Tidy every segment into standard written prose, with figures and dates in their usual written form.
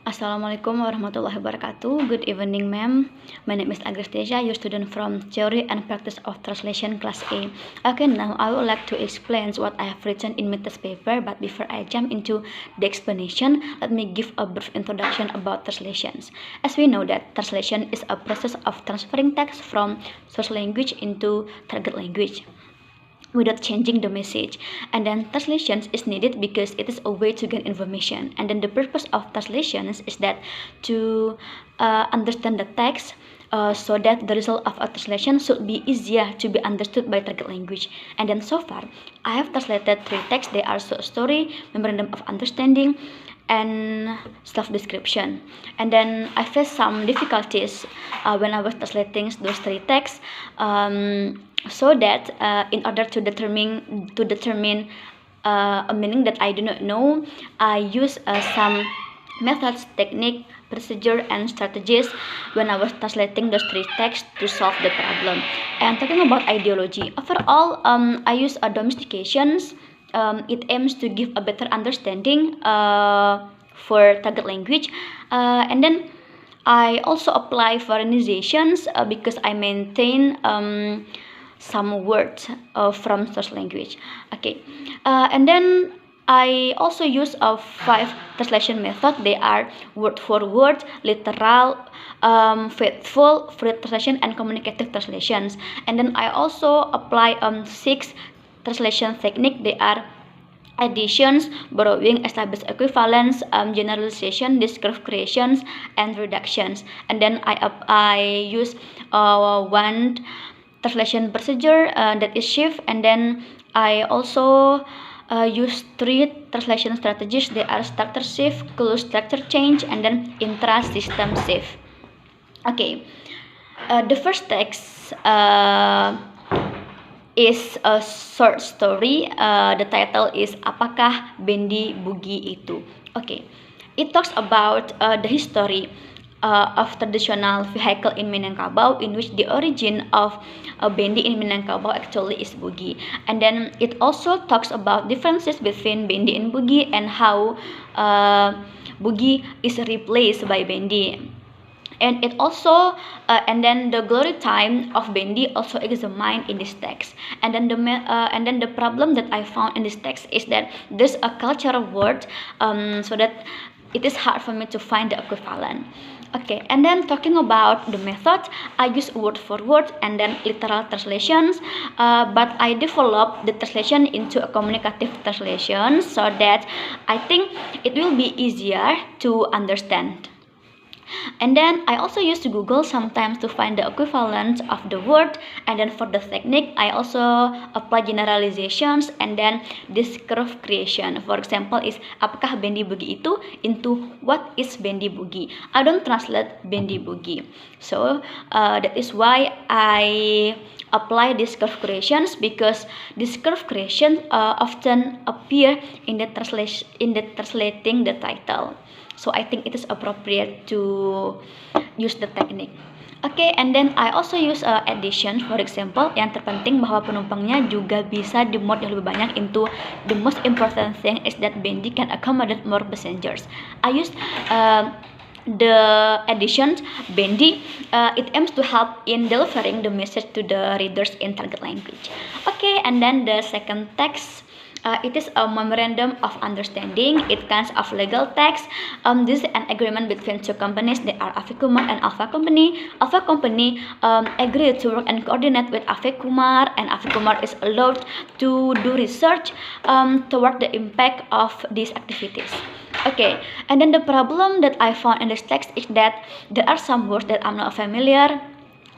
Assalamualaikum warahmatullahi wabarakatuh. Good evening, ma'am. My name is Agrestesia, your student from Theory and Practice of Translation Class A. Okay, now I would like to explain what I have written in MidTest paper, but before I jump into the explanation, let me give a brief introduction about translations. As we know that translation is a process of transferring text from source language into target language without changing the message, and then translations is needed because it is a way to gain information, and then the purpose of translations is that to understand the text, so that the result of a translation should be easier to be understood by target language. And then so far I have translated 3 texts. They are short story, memorandum of understanding, and self-description. And then I faced some difficulties when I was translating those 3 texts, so that in order to determine a meaning that I do not know, I use some methods, technique, procedure, and strategies when I was translating those 3 texts to solve the problem. And talking about ideology, overall, I use domestications. It aims to give a better understanding for target language, and then I also apply foreignizations because I maintain some words from source language. Okay, and then I also use 5 translation method. They are word for word, literal, faithful, free translation, and communicative translations. And then I also apply 6 translation technique. They are additions, borrowing, established equivalence, generalization, descriptive creations, and reductions. And then I use one translation procedure that is shift, and then I also use 3 translation strategies. They are structure shift, close structure change, and then intra-system shift. Okay, the first text is a short story. The title is Apakah Bendi Bugi Itu? Okay, it talks about the history of traditional vehicle in Minangkabau, in which the origin of bendi in Minangkabau actually is bugi. And then it also talks about differences between bendi and bugi, and how bugi is replaced by bendi. And it also and then the glory time of bendi also examined in this text. And then the problem that I found in this text is that there's a cultural word, so that it is hard for me to find the equivalent. Okay, and then talking about the method, I use word for word and then literal translations, but I develop the translation into a communicative translation, so that I think it will be easier to understand. And then I also use Google sometimes to find the equivalent of the word. And then for the technique, I also apply generalizations and then descriptive creation. For example, is apakah bendi bugi itu into what is bendi bugi. I don't translate bendi bugi. So that is why I apply descriptive creations, because descriptive creation often appear in the translating the title. So I think it is appropriate to use the technique. Okay, and then I also use addition. For example, yang terpenting bahwa penumpangnya juga bisa dimuat yang lebih banyak into the most important thing is that bendi can accommodate more passengers. I use the addition bendi. It aims to help in delivering the message to the readers in target language. Okay, and then the second text. It is a memorandum of understanding. It kinds of legal text. This is an agreement between 2 companies. They are Afikumar and Alpha Company. Alpha Company agreed to work and coordinate with Afikumar, and Afikumar is allowed to do research toward the impact of these activities. Okay, and then the problem that I found in this text is that there are some words that I'm not familiar,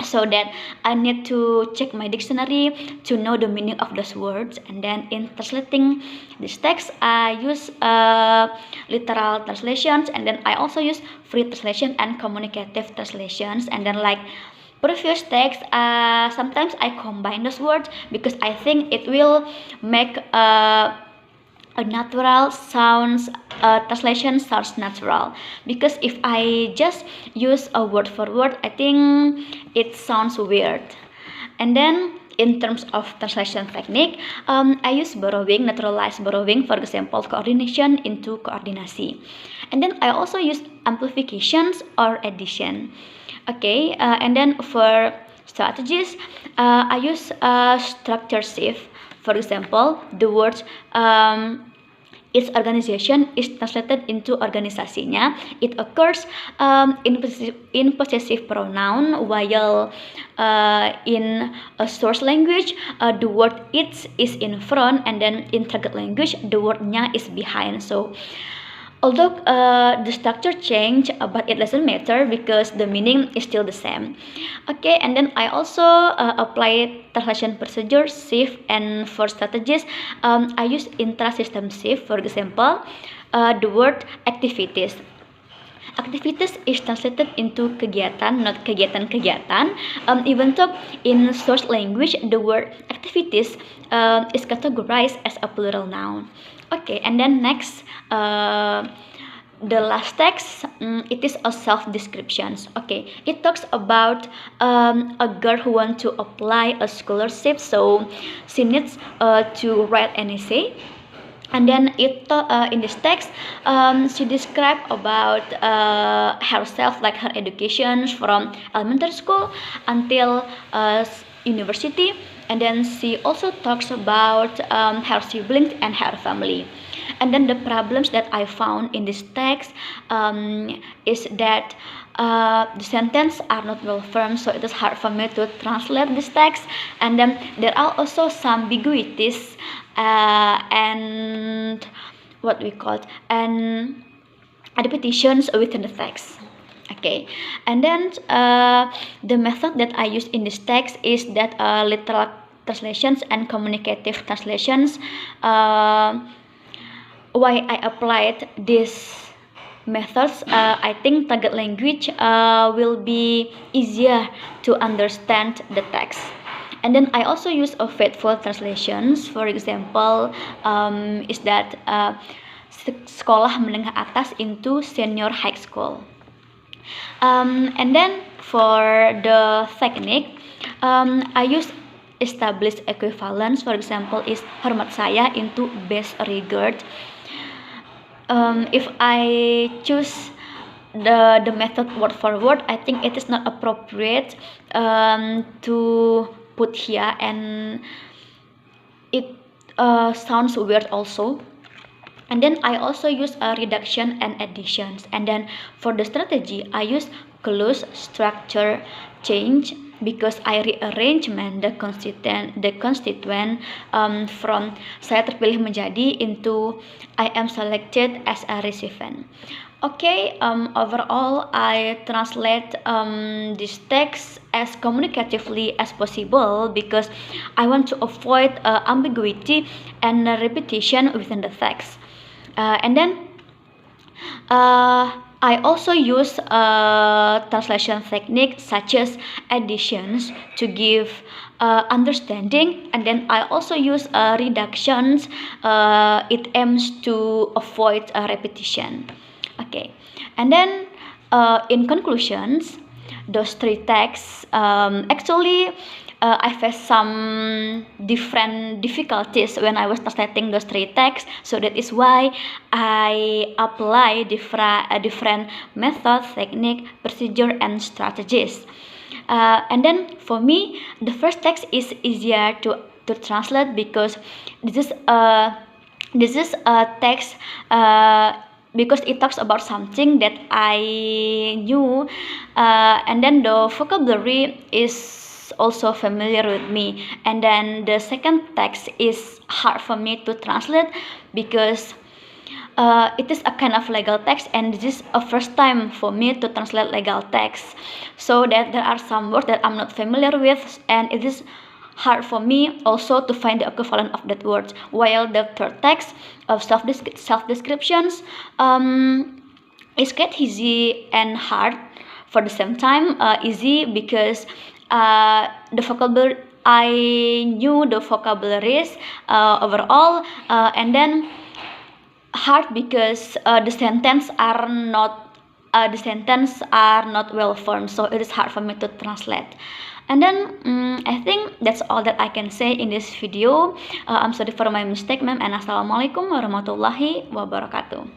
so that I need to check my dictionary to know the meaning of those words. And then in translating this text, I use literal translations, and then I also use free translation and communicative translations. And then like previous text, sometimes I combine those words because I think it will make a natural sounds, translation sounds natural. Because if I just use a word for word, I think it sounds weird. And then in terms of translation technique, I use borrowing, naturalized borrowing, for example, coordination into coordinasi. And then I also use amplifications or addition. Okay, and then for strategies, I use structure shift. For example, the words its organization is translated into organisasinya. It occurs in possessive pronoun, while in a source language, the word its is in front, and then in target language, the word nya is behind. So although the structure changed, but it doesn't matter because the meaning is still the same. Okay, and then I also apply translation procedure shift, and for strategies, I use intra-system shift. For example, the word activities. Activities is translated into kegiatan, not kegiatan-kegiatan. Even though in source language the word activities is categorized as a plural noun. Okay, and then next, the last text, it is a self-descriptions. Okay, it talks about a girl who wants to apply a scholarship, so she needs to write an essay. And then in this text, she described about herself, like her education from elementary school until university. And then she also talks about her siblings and her family. And then the problems that I found in this text is that the sentences are not well formed, so it is hard for me to translate this text. And then there are also some ambiguities and what we call it, and repetitions within the text. Okay, and then the method that I use in this text is that literal translations and communicative translations. Why I applied these methods, I think target language will be easier to understand the text. And then I also use a faithful translations. For example, is that sekolah menengah atas into senior high school. And then for the technique, I use established equivalence. For example, is hormat saya into best regard. If I choose the method word for word, I think it is not appropriate to put here, and it sounds weird also. And then I also use a reduction and additions. And then for the strategy, I use close structure change, because I rearrangement the constituent from saya terpilih menjadi into I am selected as a recipient. Okay, overall I translate this text as communicatively as possible, because I want to avoid ambiguity and repetition within the text. And then I also use translation technique such as additions to give understanding, and then I also use reductions. It aims to avoid repetition. Okay, and then in conclusions, those three texts actually I faced some different difficulties when I was translating those three texts, so that is why I apply different methods, technique, procedure, and strategies. And then for me, the first text is easier to translate, because this is a text because it talks about something that I knew, and then the vocabulary is also familiar with me. And then the second text is hard for me to translate, because it is a kind of legal text, and this is a first time for me to translate legal text, so that there are some words that I'm not familiar with, and it is hard for me also to find the equivalent of that word. While the third text of self-descriptions is quite easy and hard for the same time. Easy because the vocabulary, I knew the vocabularies overall, and then hard because the sentences are not well formed, so it is hard for me to translate. And then I think that's all that I can say in this video. I'm sorry for my mistake, ma'am, and assalamualaikum warahmatullahi wabarakatuh.